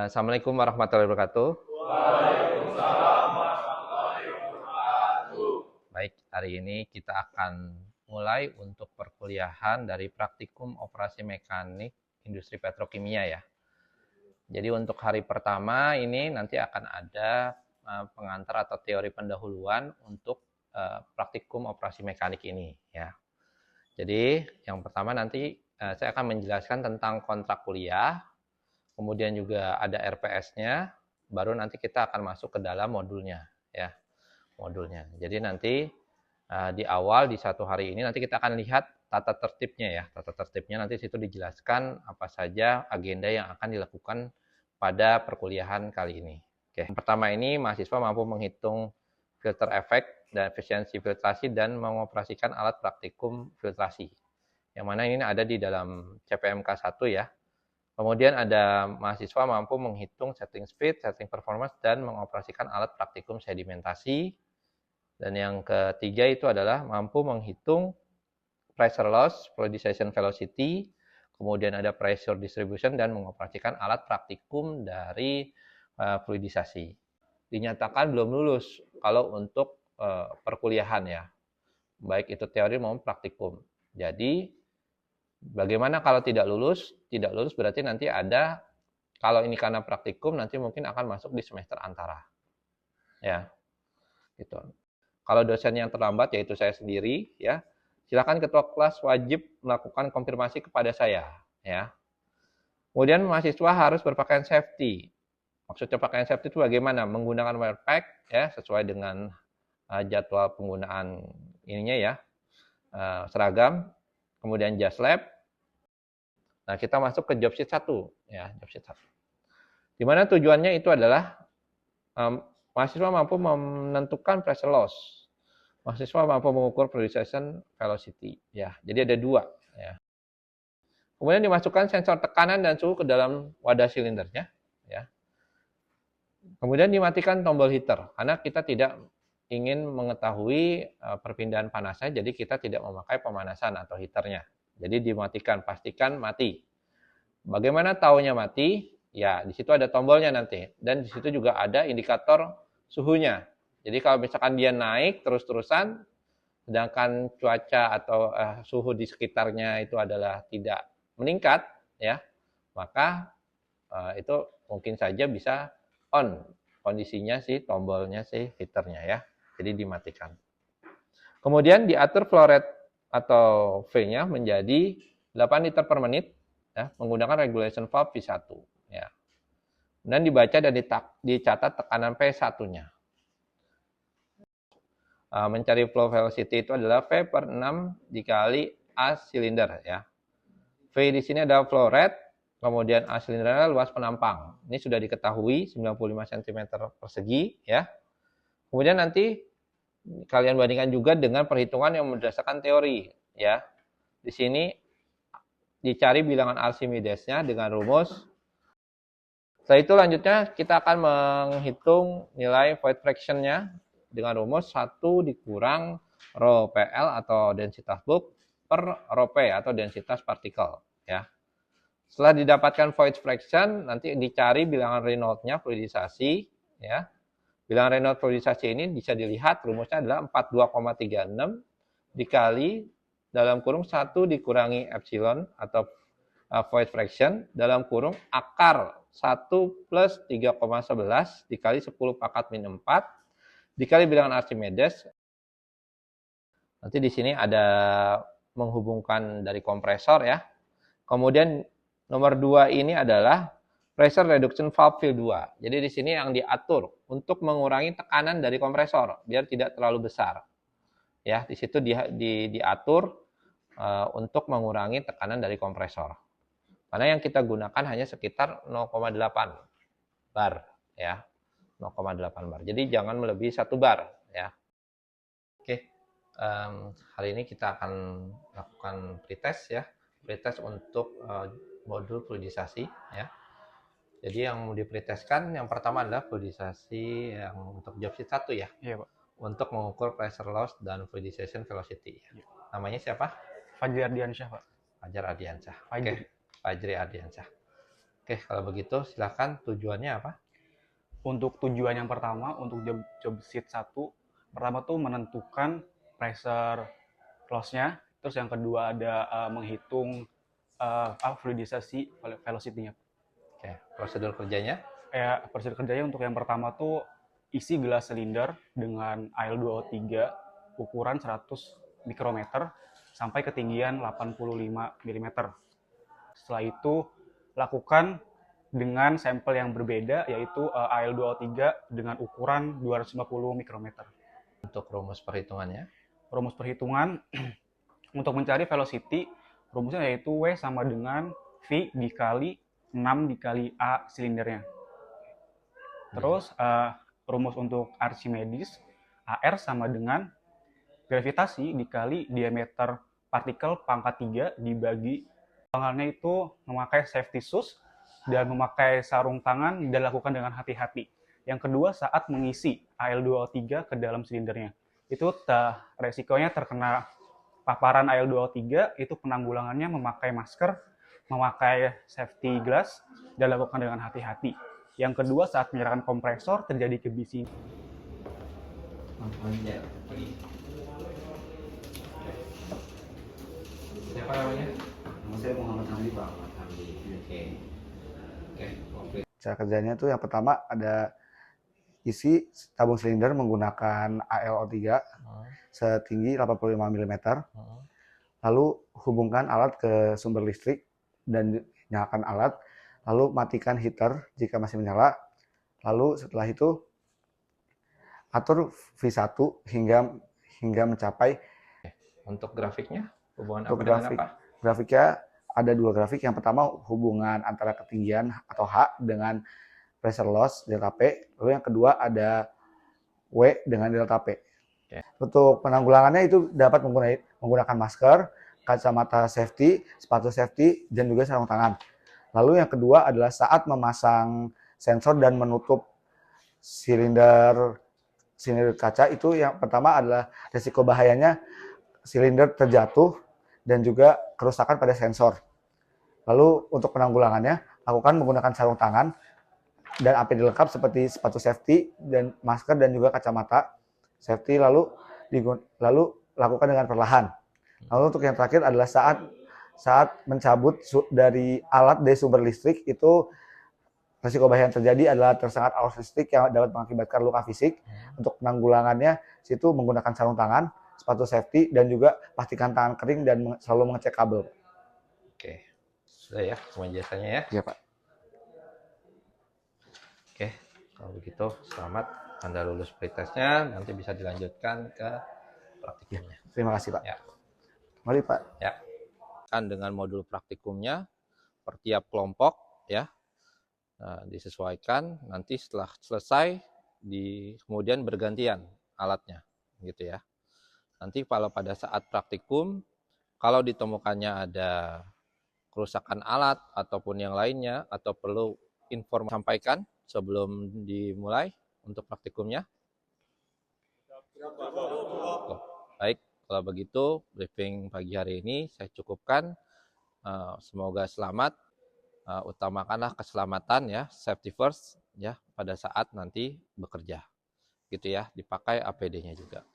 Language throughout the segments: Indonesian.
Assalamualaikum warahmatullahi wabarakatuh. Waalaikumsalam warahmatullahi wabarakatuh. Baik, hari ini kita akan mulai untuk perkuliahan dari praktikum operasi mekanik industri petrokimia ya. Jadi untuk hari pertama ini nanti akan ada pengantar atau teori pendahuluan untuk praktikum operasi mekanik ini ya. Jadi yang pertama nanti saya akan menjelaskan tentang kontrak kuliah. Kemudian juga ada RPS-nya, baru nanti kita akan masuk ke dalam modulnya, ya, modulnya. Jadi nanti di awal di satu hari ini nanti kita akan lihat tata tertibnya ya, tata tertibnya nanti situ dijelaskan apa saja agenda yang akan dilakukan pada perkuliahan kali ini. Oke, yang pertama ini mahasiswa mampu menghitung filter efek dan efisiensi filtrasi dan mengoperasikan alat praktikum filtrasi. Yang mana ini ada di dalam CPMK 1 ya. Kemudian ada mahasiswa mampu menghitung setting speed, setting performance, dan mengoperasikan alat praktikum sedimentasi. Dan yang ketiga itu adalah mampu menghitung pressure loss, fluidization velocity, kemudian ada pressure distribution, dan mengoperasikan alat praktikum dari fluidisasi. Dinyatakan belum lulus kalau untuk perkuliahan ya, baik itu teori maupun praktikum. Jadi bagaimana kalau tidak lulus? Tidak lulus berarti nanti ada, kalau ini karena praktikum, nanti mungkin akan masuk di semester antara. Ya, gitu. Kalau dosen yang terlambat, yaitu saya sendiri, ya, silakan ketua kelas wajib melakukan konfirmasi kepada saya. Ya. Kemudian mahasiswa harus berpakaian safety. Maksudnya pakaian safety itu bagaimana? Menggunakan wear pack, ya, sesuai dengan jadwal penggunaan ininya ya, seragam. Kemudian jas lab. Nah, kita masuk ke job sheet 1 ya, job sheet 1. Di mana tujuannya itu adalah mahasiswa mampu menentukan pressure loss. Mahasiswa mampu mengukur fluidization velocity ya. Jadi ada dua ya. Kemudian dimasukkan sensor tekanan dan suhu ke dalam wadah silindernya ya. Kemudian dimatikan tombol heater karena kita tidak ingin mengetahui perpindahan panasnya, jadi kita tidak memakai pemanasan atau heaternya. Jadi dimatikan, pastikan mati. Bagaimana taunya mati? Ya, di situ ada tombolnya nanti. Dan di situ juga ada indikator suhunya. Jadi kalau misalkan dia naik terus-terusan, sedangkan cuaca atau suhu di sekitarnya itu adalah tidak meningkat, ya, maka itu mungkin saja bisa on kondisinya si tombolnya si heaternya ya. Jadi dimatikan. Kemudian diatur flow rate atau V-nya menjadi 8 liter per menit ya, menggunakan regulation valve V1 ya. Dan dibaca dan dicatat tekanan P1-nya. Mencari flow velocity itu adalah V per 6 dikali A silinder ya. V di sini adalah flow rate, kemudian A silindernya luas penampang. Ini sudah diketahui 95 cm persegi ya. Kemudian nanti kalian bandingkan juga dengan perhitungan yang berdasarkan teori ya. Di sini dicari bilangan Archimedes-nya dengan rumus. Setelah itu lanjutnya kita akan menghitung nilai void fraction-nya dengan rumus 1 dikurang rho PL atau densitas bulk per rho P atau densitas partikel ya. Setelah didapatkan void fraction, nanti dicari bilangan Reynolds-nya fluidisasi ya. Bilangan Reynolds fluidisasi ini bisa dilihat rumusnya adalah 42,36 dikali dalam kurung 1 dikurangi epsilon atau void fraction dalam kurung akar 1 plus 3,11 dikali 10 pangkat min 4 dikali bilangan Archimedes. Nanti di sini ada menghubungkan dari kompresor ya. Kemudian nomor 2 ini adalah pressure reduction valve fill 2. Jadi di sini yang diatur untuk mengurangi tekanan dari kompresor biar tidak terlalu besar. Ya, di situ diatur untuk mengurangi tekanan dari kompresor. Karena yang kita gunakan hanya sekitar 0,8 bar ya. 0,8 bar. Jadi jangan melebihi 1 bar ya. Oke. Hari ini kita akan lakukan pretest ya. Pretest untuk modul fluidisasi ya. Jadi yang mau dipreteskan yang pertama adalah fluidisasi yang untuk job sheet 1 ya. Iya, Pak. Untuk mengukur pressure loss dan fluidization velocity. Iya. Namanya siapa? Fajri Ardiansyah, Pak. Fajar Ardiansyah. Fajri. Oke. Fajri Ardiansyah. Oke, kalau begitu silakan tujuannya apa? Untuk tujuan yang pertama, untuk job sheet 1, pertama tuh menentukan pressure loss-nya, terus yang kedua ada menghitung fluidisasi velocity-nya. Oke, prosedur kerjanya? Prosedur kerjanya untuk yang pertama tuh isi gelas silinder dengan Al2O3 ukuran 100 mikrometer sampai ketinggian 85 mm. Setelah itu lakukan dengan sampel yang berbeda, yaitu Al2O3 dengan ukuran 250 mikrometer. Untuk rumus perhitungannya? Rumus perhitungan untuk mencari velocity, rumusnya yaitu W sama dengan V dikali 6 dikali A silindernya. Terus rumus untuk Archimedes, AR sama dengan gravitasi dikali diameter partikel pangkat 3 dibagi pengembangannya itu memakai safety shoes dan memakai sarung tangan dan lakukan dengan hati-hati. Yang kedua, saat mengisi Al2O3 ke dalam silindernya. Itu resikonya terkena paparan Al2O3, itu penanggulangannya memakai masker, memakai safety glass, dan lakukan dengan hati-hati. Yang kedua, saat menyalakan kompresor terjadi kebisingan. Siapa namanya? Nama saya Muhammad Hamdi, Pak. Oke. Cara kerjanya tuh yang pertama ada isi tabung silinder menggunakan AlO3 setinggi 85 mm. Lalu hubungkan alat ke sumber listrik dan nyalakan alat. Lalu matikan heater jika masih menyala. Lalu setelah itu atur V1 hingga mencapai. Untuk grafiknya, hubungan Untuk apa dengan apa? Grafiknya ada dua grafik. Yang pertama hubungan antara ketinggian atau H dengan pressure loss delta P. Lalu yang kedua ada W dengan delta P. Oke. Untuk penanggulangannya itu dapat menggunakan masker, kacamata safety, sepatu safety, dan juga sarung tangan. Lalu yang kedua adalah saat memasang sensor dan menutup silinder kaca, itu yang pertama adalah risiko bahayanya silinder terjatuh dan juga kerusakan pada sensor. Lalu untuk penanggulangannya, lakukan menggunakan sarung tangan dan APD lengkap seperti sepatu safety dan masker dan juga kacamata safety, lalu lakukan dengan perlahan. Lalu untuk yang terakhir adalah saat mencabut dari alat dari sumber listrik, itu risiko bahaya yang terjadi adalah tersengat arus listrik yang dapat mengakibatkan luka fisik. Untuk penanggulangannya, situ menggunakan sarung tangan, sepatu safety, dan juga pastikan tangan kering dan selalu mengecek kabel. Oke, sudah ya penjelasannya ya? Iya, Pak. Oke, kalau begitu selamat Anda lulus pretestnya, nanti bisa dilanjutkan ke praktikumnya. Terima kasih, Pak. Ya. Mari, Pak. Ya, kan dengan modul praktikumnya per tiap kelompok ya, disesuaikan. Nanti setelah selesai kemudian bergantian alatnya, gitu ya. Nanti kalau pada saat praktikum, kalau ditemukannya ada kerusakan alat ataupun yang lainnya, atau perlu informasi sampaikan sebelum dimulai untuk praktikumnya. Baik, kalau begitu briefing pagi hari ini saya cukupkan. Semoga selamat. Utamakanlah keselamatan ya, safety first ya, pada saat nanti bekerja. Gitu ya, dipakai APD-nya juga.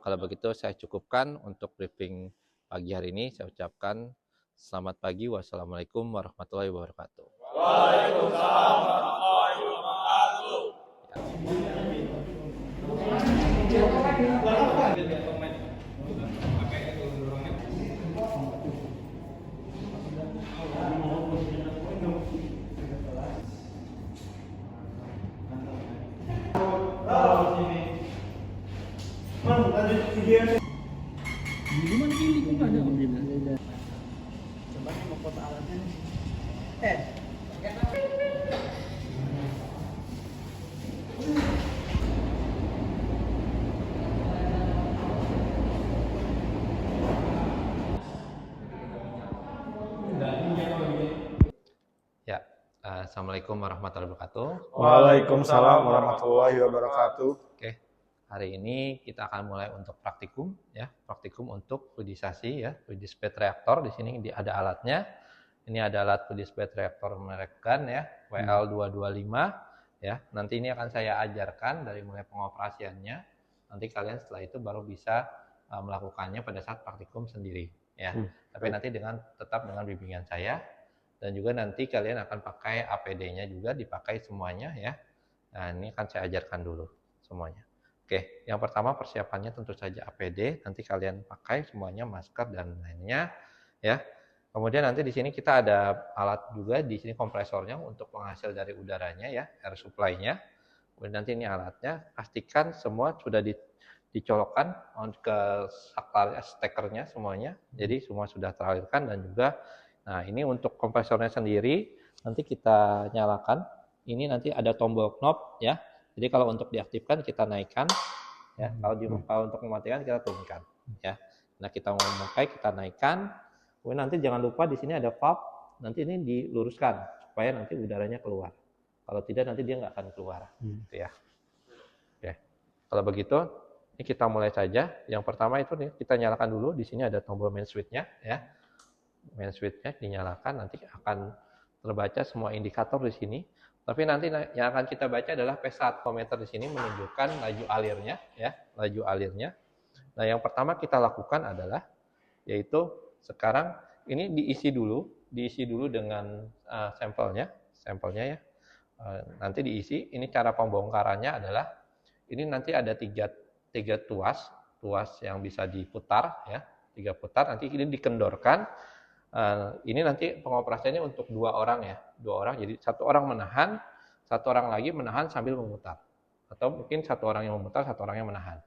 Kalau begitu saya cukupkan untuk briefing pagi hari ini. Saya ucapkan selamat pagi. Wassalamualaikum warahmatullahi wabarakatuh. Waalaikumsalam warahmatullahi wabarakatuh. Gimana ini kok nggak ada mobilnya? Coba mau foto alatnya nih. Ya, assalamualaikum warahmatullahi wabarakatuh. Waalaikumsalam warahmatullahi wabarakatuh. Oke, hari ini kita akan mulai untuk praktikum ya, praktikum untuk fluidisasi ya, fluid spade reaktor. Di sini ada alatnya. Ini adalah alat display reaktor merek GAN ya, WL225 ya. Nanti ini akan saya ajarkan dari mulai pengoperasiannya. Nanti kalian setelah itu baru bisa melakukannya pada saat praktikum sendiri ya. Tapi nanti tetap dengan bimbingan saya, dan juga nanti kalian akan pakai APD-nya juga, dipakai semuanya ya. Nah, ini akan saya ajarkan dulu semuanya. Oke, yang pertama persiapannya tentu saja APD, nanti kalian pakai semuanya, masker dan lainnya ya. Kemudian nanti di sini kita ada alat juga, di sini kompresornya untuk penghasil dari udaranya ya, air supply-nya. Kemudian nanti ini alatnya, pastikan semua sudah dicolokkan ke stekernya semuanya, jadi semua sudah teralirkan. Dan juga, nah ini untuk kompresornya sendiri, nanti kita nyalakan. Ini nanti ada tombol knob ya, jadi kalau untuk diaktifkan kita naikkan ya, kalau untuk mematikan kita turunkan ya. Nah kita mau memakai, kita naikkan. Kemudian nanti jangan lupa di sini ada valve, nanti ini diluruskan supaya nanti udaranya keluar. Kalau tidak nanti dia nggak akan keluar. Gitu ya. Oke. Kalau begitu, ini kita mulai saja. Yang pertama itu nih, kita nyalakan dulu. Di sini ada tombol main switch-nya ya. Main switch-nya dinyalakan, nanti akan terbaca semua indikator di sini. Tapi nanti yang akan kita baca adalah P1 meter di sini menunjukkan laju alirnya ya, laju alirnya. Nah, yang pertama kita lakukan adalah yaitu sekarang ini diisi dulu dengan sampelnya ya. Nanti diisi. Ini cara pembongkarannya adalah ini nanti ada tiga tuas yang bisa diputar ya, 3 putar. Nanti ini dikendorkan. Ini nanti pengoperasiannya untuk 2 orang ya, 2 orang. Jadi 1 orang menahan, 1 orang lagi menahan sambil memutar. Atau mungkin 1 orang yang memutar, 1 orang yang menahan.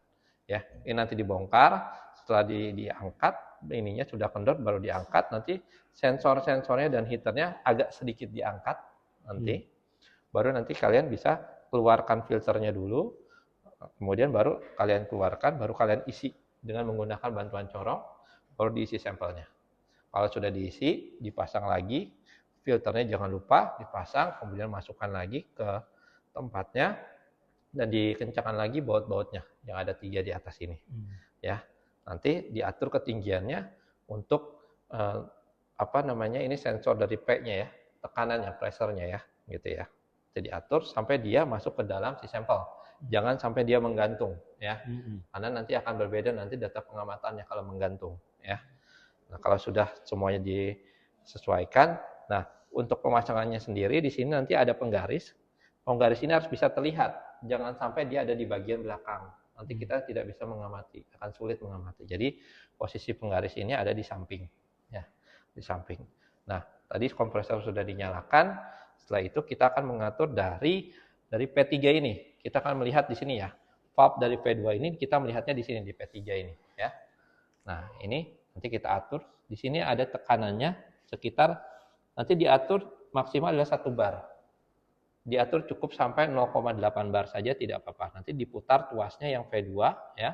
Ya, ini nanti dibongkar. Setelah diangkat, ininya sudah kendor, baru diangkat. Nanti sensornya dan heaternya agak sedikit diangkat nanti. Baru nanti kalian bisa keluarkan filternya dulu. Kemudian baru kalian keluarkan, baru kalian isi dengan menggunakan bantuan corong, baru diisi sampelnya. Kalau sudah diisi, dipasang lagi, filternya jangan lupa dipasang, kemudian masukkan lagi ke tempatnya, dan dikencangkan lagi baut-bautnya yang ada 3 di atas ini. Ya, nanti diatur ketinggiannya untuk ini sensor dari P-nya ya, tekanannya, pressure-nya ya, gitu ya. Jadi atur sampai dia masuk ke dalam si sampel. Jangan sampai dia menggantung ya. Karena nanti akan berbeda nanti data pengamatannya kalau menggantung ya. Nah, kalau sudah semuanya disesuaikan, nah untuk pemasangannya sendiri di sini nanti ada penggaris. Penggaris ini harus bisa terlihat. Jangan sampai dia ada di bagian belakang. Nanti kita tidak bisa mengamati, akan sulit mengamati. Jadi posisi penggaris ini ada di samping ya, di samping. Nah, tadi kompresor sudah dinyalakan. Setelah itu kita akan mengatur dari P3 ini. Kita akan melihat di sini ya. Valve dari P2 ini kita melihatnya di sini di P3 ini ya. Nah, ini nanti kita atur. Di sini ada tekanannya sekitar, nanti diatur maksimal adalah 1 bar. Diatur cukup sampai 0,8 bar saja tidak apa-apa. Nanti diputar tuasnya yang P2 ya.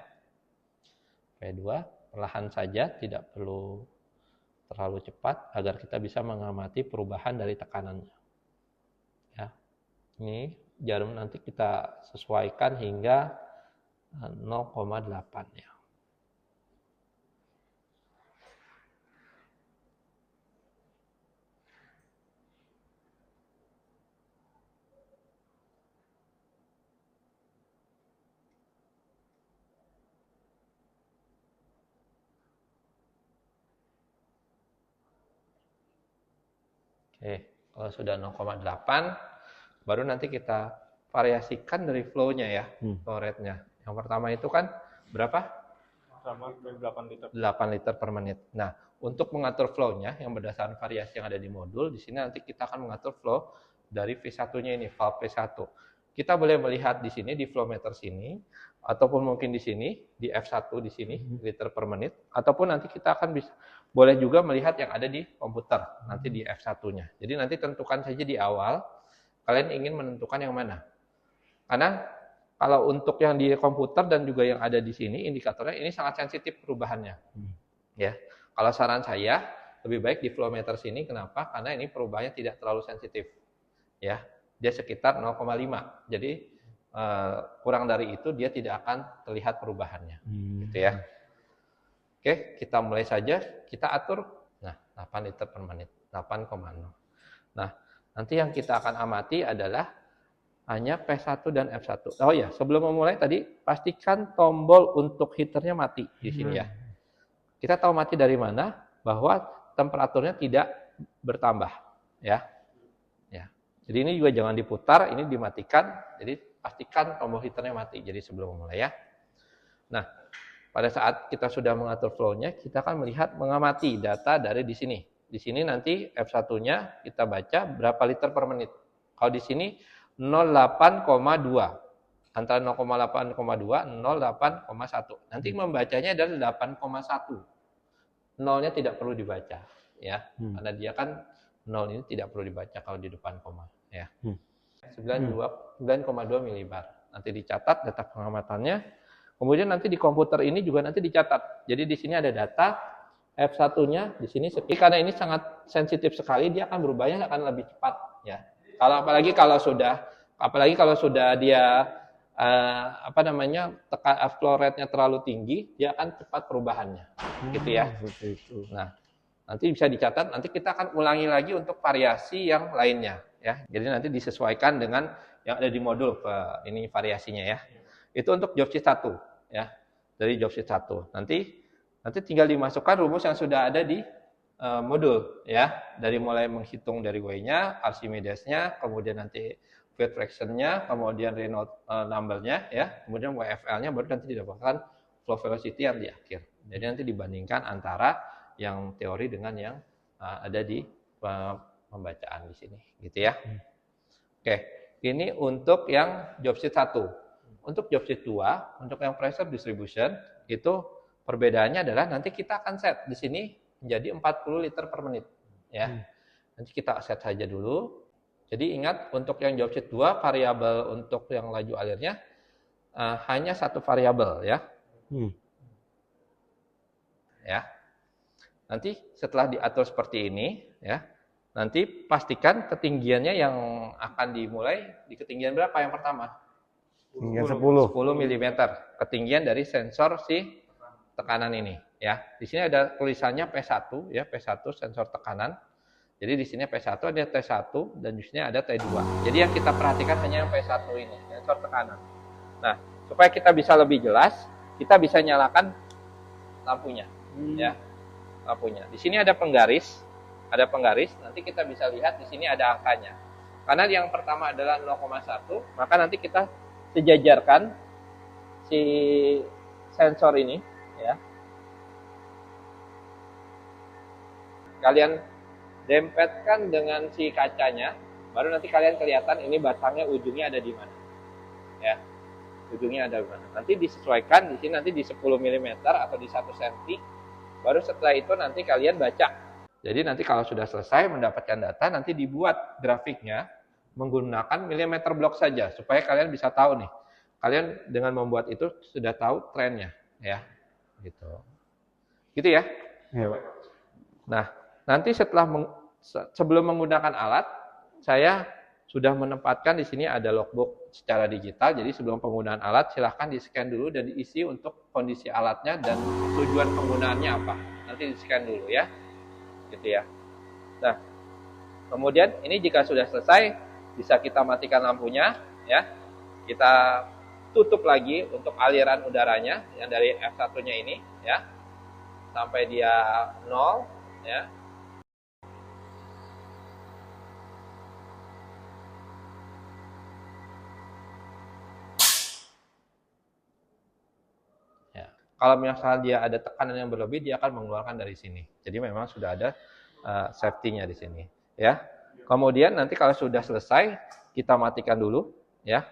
P2 perlahan saja, tidak perlu terlalu cepat agar kita bisa mengamati perubahan dari tekanannya. Ya. Ini jarum nanti kita sesuaikan hingga 0,8 ya. Oke, kalau sudah 0,8, baru nanti kita variasikan dari flow-nya ya, flow rate-nya. Yang pertama itu kan berapa? Sama 8 liter. 8 liter per menit. Nah, untuk mengatur flow-nya yang berdasarkan variasi yang ada di modul, di sini nanti kita akan mengatur flow dari V1-nya ini, valve V1. Kita boleh melihat di sini, di flow meter sini, ataupun mungkin di sini, di F1 di sini, liter per menit, ataupun nanti kita akan bisa boleh juga melihat yang ada di komputer, nanti di F1-nya. Jadi nanti tentukan saja di awal, kalian ingin menentukan yang mana. Karena kalau untuk yang di komputer dan juga yang ada di sini, indikatornya ini sangat sensitif perubahannya. Ya, kalau saran saya, lebih baik di flow meter sini, kenapa? Karena ini perubahannya tidak terlalu sensitif. Ya, dia sekitar 0,5. Jadi kurang dari itu dia tidak akan terlihat perubahannya. Gitu ya. Oke, kita mulai saja. Kita atur. Nah, 8 liter per menit. 8,0. Nah, nanti yang kita akan amati adalah hanya P1 dan F1. Oh ya, sebelum memulai tadi pastikan tombol untuk heaternya mati di sini ya. Kita tahu mati dari mana? Bahwa temperaturnya tidak bertambah ya. Ya. Jadi ini juga jangan diputar, ini dimatikan. Jadi pastikan tombol heaternya mati. Jadi sebelum memulai ya. Nah, pada saat kita sudah mengatur flow-nya, kita akan melihat mengamati data dari di sini. Di sini nanti F1-nya kita baca berapa liter per menit. Kalau di sini 0,8,2. Antara 0,8,2, 0,8,1. Nanti membacanya adalah 8,1. Nolnya tidak perlu dibaca ya. Karena dia kan 0 ini tidak perlu dibaca kalau di depan koma ya. 9,2 milibar. Nanti dicatat data pengamatannya. Kemudian nanti di komputer ini juga nanti dicatat. Jadi di sini ada data F1-nya di sini karena ini sangat sensitif sekali, dia akan berubahnya akan lebih cepat ya. Apalagi kalau sudah dia flow rate-nya terlalu tinggi, dia akan cepat perubahannya. Gitu ya. Nah, nanti bisa dicatat, nanti kita akan ulangi lagi untuk variasi yang lainnya ya. Jadi nanti disesuaikan dengan yang ada di modul ini variasinya ya. Itu untuk job sheet 1 ya. Dari job sheet 1. Nanti tinggal dimasukkan rumus yang sudah ada di modul ya. Dari mulai menghitung dari Y-nya, Archimedes-nya, kemudian nanti weight fraction-nya, kemudian Reynolds number-nya ya, kemudian WFL-nya baru nanti didapatkan flow velocity yang di akhir. Jadi nanti dibandingkan antara yang teori dengan yang ada di pembacaan di sini gitu ya. Oke, ini untuk yang job sheet 1. Untuk job sheet 2, untuk yang pressure distribution, itu perbedaannya adalah nanti kita akan set di sini menjadi 40 liter per menit. Ya. Nanti kita set saja dulu. Jadi ingat, untuk yang job sheet 2, variabel untuk yang laju alirnya hanya satu variabel. Ya. Ya. Nanti setelah diatur seperti ini, ya, nanti pastikan ketinggiannya yang akan dimulai di ketinggian berapa yang pertama? Ketinggian 10 mm ketinggian dari sensor si tekanan ini ya. Di sini ada tulisannya P1 ya, P1 sensor tekanan. Jadi di sini P1 ada T1 dan di sini ada T2. Jadi yang kita perhatikan hanya yang P1 ini, sensor tekanan. Nah, supaya kita bisa lebih jelas, kita bisa nyalakan lampunya ya. Lampunya. Di sini ada penggaris, nanti kita bisa lihat di sini ada angkanya. Karena yang pertama adalah 0,1, maka nanti kita sejajarkan si sensor ini ya. Kalian dempetkan dengan si kacanya, baru nanti kalian kelihatan ini batangnya ujungnya ada di mana. Ya. Ujungnya ada di mana. Nanti disesuaikan di sini nanti di 10 mm atau di 1 cm. Baru setelah itu nanti kalian baca. Jadi nanti kalau sudah selesai mendapatkan data, nanti dibuat grafiknya menggunakan milimeter blok saja supaya kalian bisa tahu nih. Kalian dengan membuat itu sudah tahu trennya ya. Gitu. Gitu ya? Iya, Pak. Nah, nanti sebelum menggunakan alat, saya sudah menempatkan di sini ada logbook secara digital. Jadi sebelum penggunaan alat silahkan di-scan dulu dan diisi untuk kondisi alatnya dan tujuan penggunaannya apa. Nanti di-scan dulu ya. Gitu ya. Nah, kemudian ini jika sudah selesai bisa kita matikan lampunya ya. Kita tutup lagi untuk aliran udaranya yang dari F1-nya ini ya. Sampai dia 0 ya. Kalau misalnya dia ada tekanan yang berlebih, dia akan mengeluarkan dari sini. Jadi memang sudah ada safety-nya di sini, ya. Kemudian nanti kalau sudah selesai, kita matikan dulu, ya.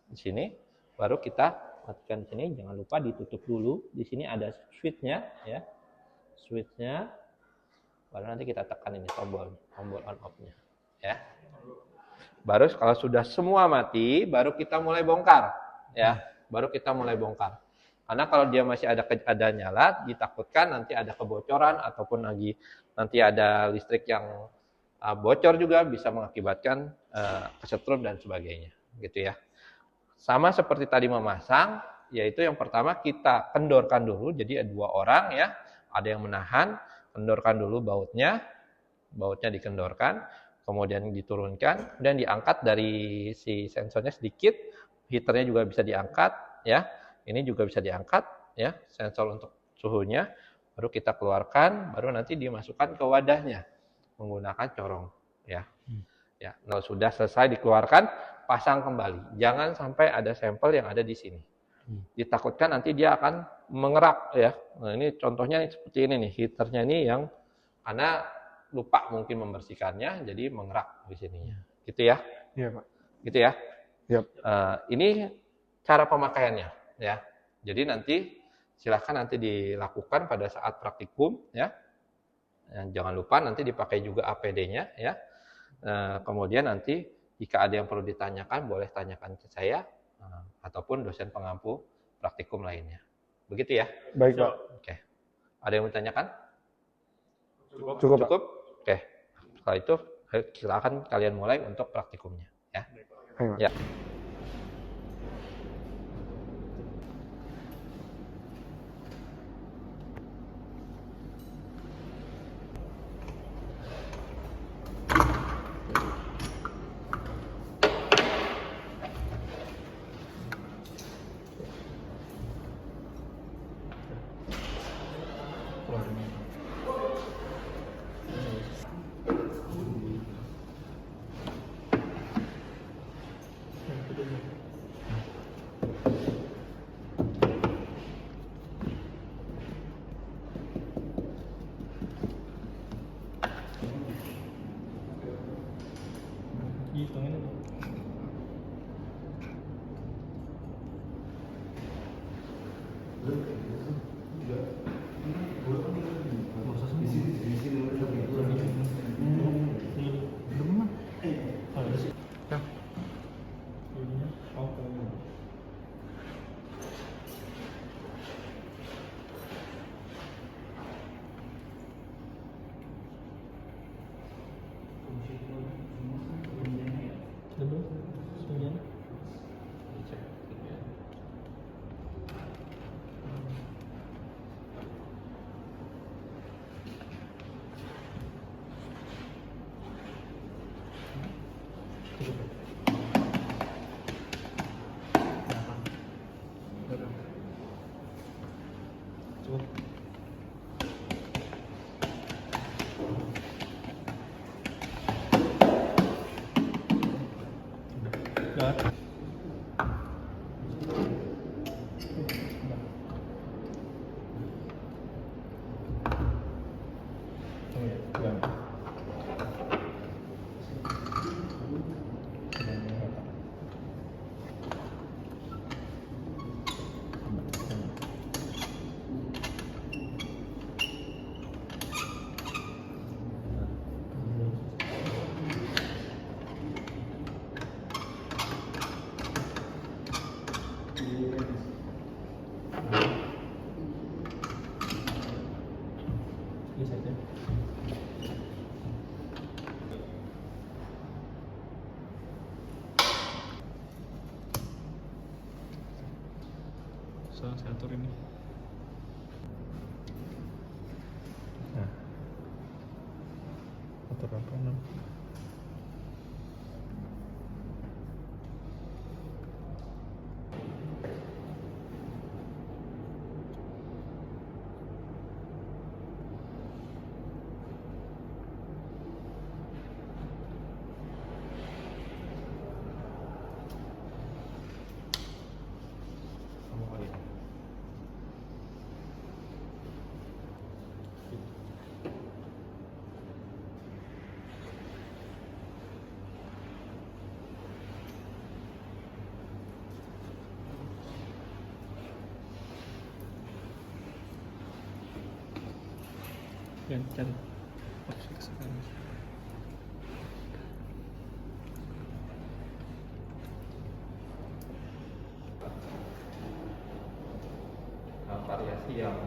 Di sini, baru kita matikan di sini. Jangan lupa ditutup dulu. Di sini ada switch-nya, ya. Switch-nya. Baru nanti kita tekan ini tombol on off-nya, ya. Baru kalau sudah semua mati, baru kita mulai bongkar, ya. Baru kita mulai bongkar. Karena kalau dia masih ada nyala, ditakutkan nanti ada kebocoran ataupun nanti ada listrik yang bocor juga bisa mengakibatkan kesetrum dan sebagainya, gitu ya. Sama seperti tadi memasang, yaitu yang pertama kita kendorkan dulu, jadi ada 2 orang ya, ada yang menahan, kendorkan dulu bautnya, bautnya dikendorkan, kemudian diturunkan, dan diangkat dari si sensornya sedikit, heaternya juga bisa diangkat, ya. Ini juga bisa diangkat, ya, sensor untuk suhunya, baru kita keluarkan, baru nanti dimasukkan ke wadahnya menggunakan corong, ya. Ya, kalau sudah selesai dikeluarkan, pasang kembali. Jangan sampai ada sampel yang ada di sini. Ditakutkan nanti dia akan mengerak, ya. Nah, ini contohnya seperti ini nih, heaternya ini yang karena lupa mungkin membersihkannya, jadi mengerak di sininya. Gitu ya? Iya, Pak. Gitu ya? Yap. Ini cara pemakaiannya, ya. Jadi nanti silahkan nanti dilakukan pada saat praktikum, ya. Jangan lupa nanti dipakai juga APD-nya, ya. Kemudian nanti jika ada yang perlu ditanyakan, boleh tanyakan ke saya ataupun dosen pengampu praktikum lainnya. Begitu ya? Baik, Pak. Oke. Ada yang mau ditanyakan? Cukup, Pak. Cukup? Oke. Setelah itu silakan kalian mulai untuk praktikumnya, ya. Baik, Pak. Ya. Hitungin itu. Saya atur ini. Nah. Atur apa namanya? Dan cari opsi kesekian. Variasi yang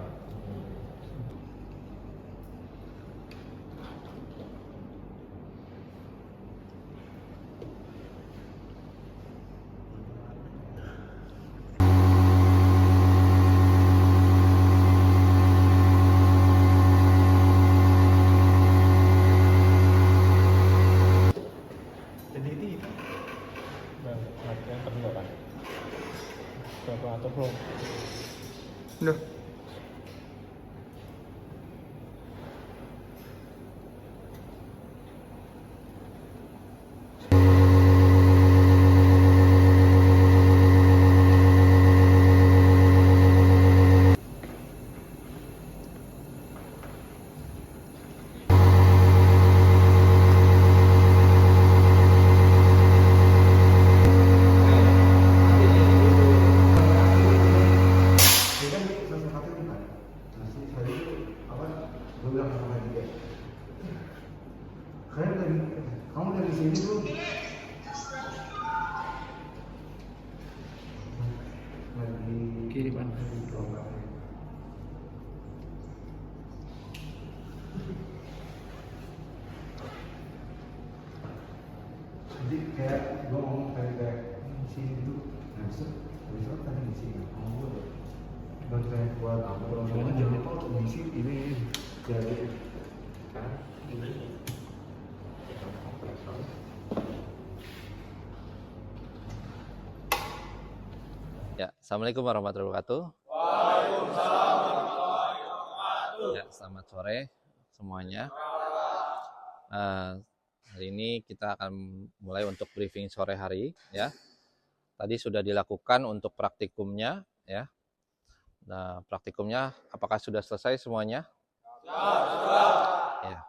Kamu dari sini belum? Lagi Kiri pan. Jadi kayak gue ngomong kayak di sini dulu. Nah besok tadi di sini. Kamu gue dan kayak buat jangan lupa untuk ngisi ini jadi kan ini. Ya, Assalamualaikum warahmatullahi wabarakatuh. Waalaikumsalam warahmatullahi wabarakatuh. Ya, selamat sore semuanya. Hari ini kita akan mulai untuk briefing sore hari, ya. Tadi sudah dilakukan untuk praktikumnya, ya. Nah, praktikumnya apakah sudah selesai semuanya? Ya,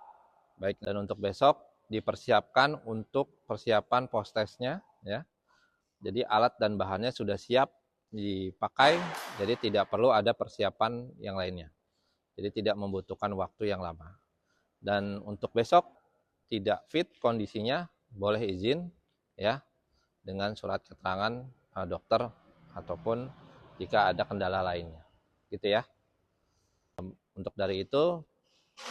baik. Dan untuk besok dipersiapkan untuk persiapan post-testnya, ya. Jadi alat dan bahannya sudah siap dipakai, jadi tidak perlu ada persiapan yang lainnya. Jadi tidak membutuhkan waktu yang lama. Dan untuk besok tidak fit kondisinya, boleh izin ya dengan surat keterangan dokter ataupun jika ada kendala lainnya. Gitu ya. Untuk dari itu,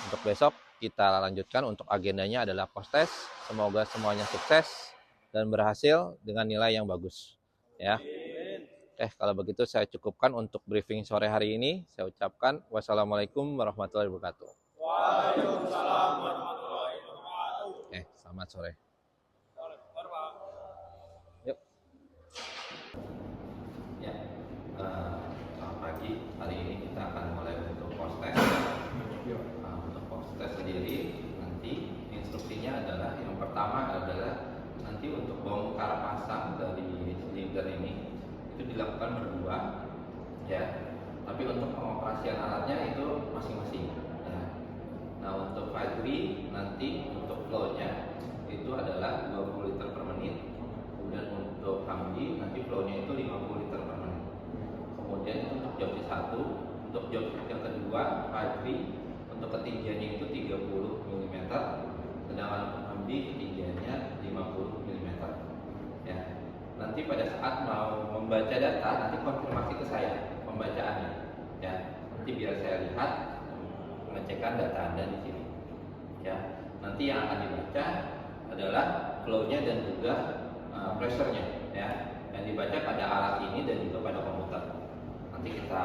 untuk besok kita lanjutkan untuk agendanya adalah post-test. Semoga semuanya sukses dan berhasil dengan nilai yang bagus. Ya. Kalau begitu saya cukupkan untuk briefing sore hari ini. Saya ucapkan wassalamualaikum warahmatullahi wabarakatuh. Waalaikumsalam warahmatullahi wabarakatuh. Selamat sore. Yuk. Ya, selamat pagi. Hari ini kita akan mulai untuk post-test. Untuk post-test sendiri nanti instruksinya adalah yang pertama adalah nanti untuk bongkar pasang dari silinder ini itu dilakukan berdua, ya. Tapi untuk pengoperasian alatnya itu masing-masing. Ya. Nah untuk Fajri nanti untuk flow-nya itu adalah 20 liter per menit. Kemudian untuk Hamdi nanti flow-nya itu 50 liter per menit. Kemudian untuk job 1, untuk job yang kedua Fajri untuk ketinggiannya itu 30 mm, sedangkan untuk Hamdi ketinggiannya 50 mm. Ya. Nanti pada saat mau membaca data nanti konfirmasi ke saya pembacaannya, ya. Nanti biar saya lihat pengecekan data Anda di sini, ya. Nanti yang akan dibaca adalah flow-nya dan juga pressure-nya, ya. Yang dibaca pada alat ini dan juga pada komputer. Nanti kita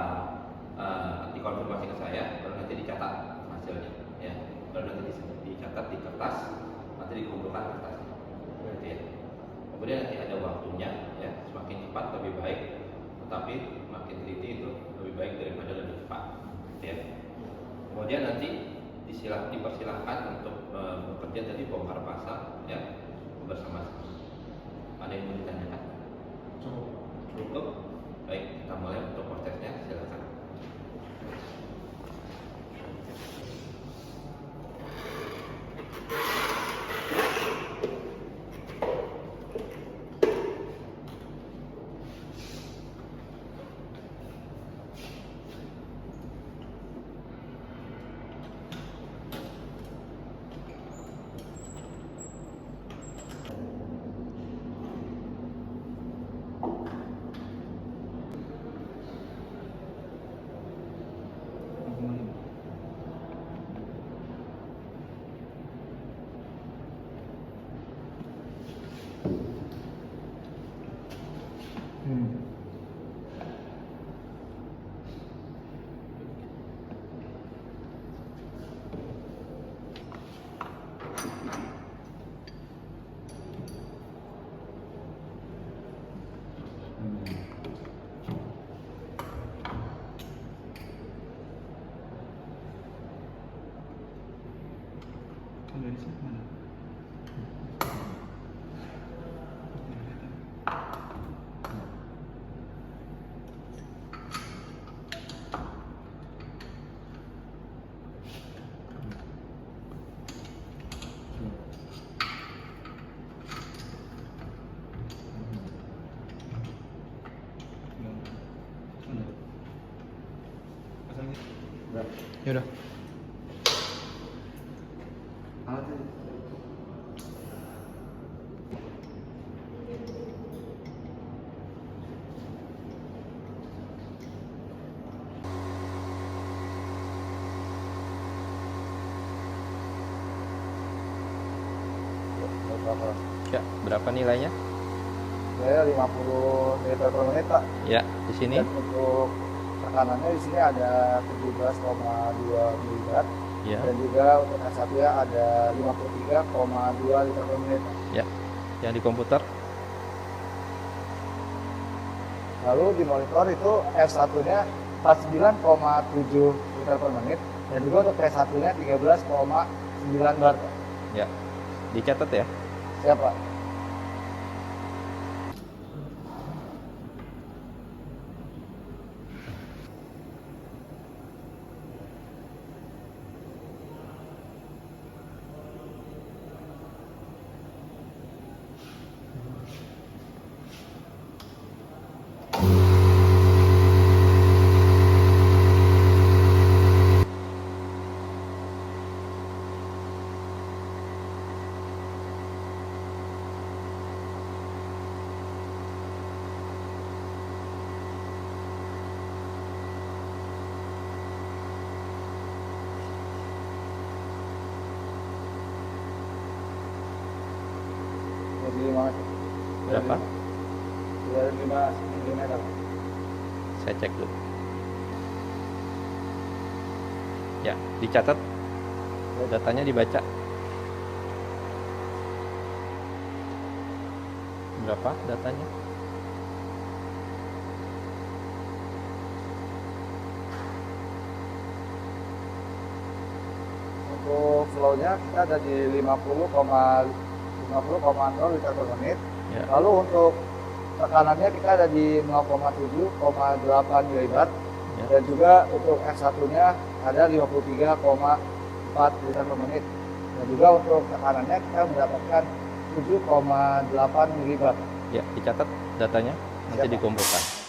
nanti konfirmasi ke saya, baru nanti dicatat hasilnya, ya. Baru nanti dicatat di kertas, nanti dikumpulkan kertasnya, gitu ya. Kemudian nanti ada waktunya, ya, semakin cepat lebih baik, tetapi makin teliti itu lebih baik daripada lebih cepat, ya. Kemudian nanti dipersilahkan untuk bekerja tadi bongkar pasang, ya, bersama-sama. Ada yang mau ditanyakan? Cukup. Baik, kita mulai untuk prosesnya, silakan. Dari sini mana? Ya udah. Alatnya berapa? Ya, berapa nilainya? Saya 50 liter per menit, Pak. Ya, di sini. Dan untuk tekanannya di sini ada 17,2 milibar. Ya, Dan juga untuk S1 ya ada 53,2 liter per menit. ya. Yang di komputer. Lalu di monitor itu F1-nya 49,7 liter per menit. Dan juga untuk P1-nya 13,9 bar. Ya. Dicatat ya. Siapa? Berapa? 25 mm. Saya cek dulu. Ya, dicatat. Datanya dibaca. Berapa datanya? Untuk flow-nya kita ada di 50,0 liter per menit. Ya. Lalu untuk tekanannya kita ada di 0,7,8 milibar. Ya. Dan juga untuk S1-nya ada 53,4 liter per menit. Dan juga untuk tekanannya kita mendapatkan 7,8 milibar. Ya, dicatat datanya nanti Siap, Pak. dikumpulkan.